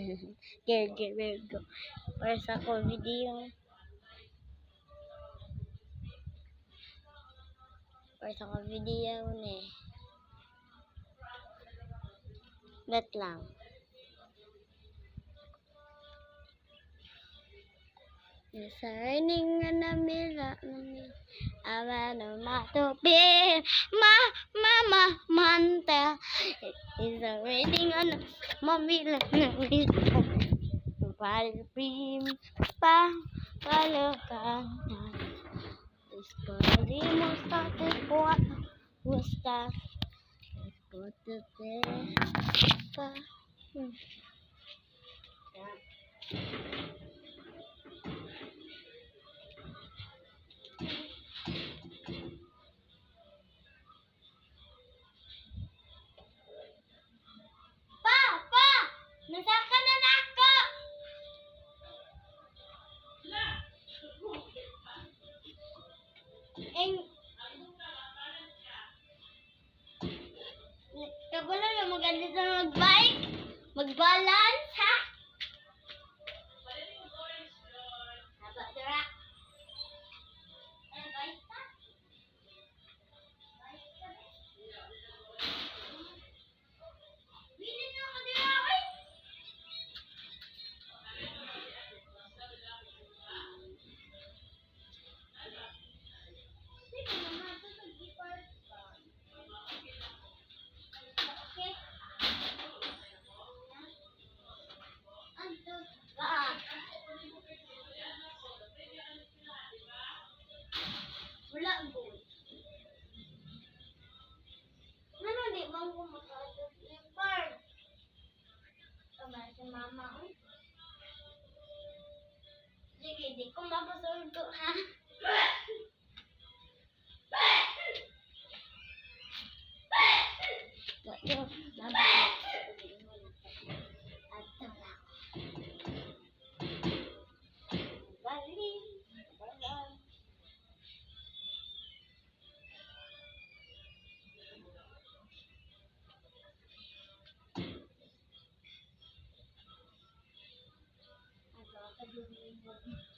Virgo. Para sa ko video. Para sa ko video ni. Bet lang. It's raining in the mirror. I wanna matupi. Mama, manta. It's raining on the mirror. Palprim pa palokan. Escondimos parte por gusta. Escótate pa. Pa! Nasaka na nako! Kagulo na maganda sa mag-bike? Mag-balance, ha? Haba, dara. Bike ka? Bili na ako dira, oy! Sige naman, ito mag-i-park ka. Okay? Anto ka? Wala po. Ano di bang kumakatog i-park? Tama si mama, oy. Sige, di ko mapasulto, ha? Yo, baba. Ato lang. Galing. Galing. Ato,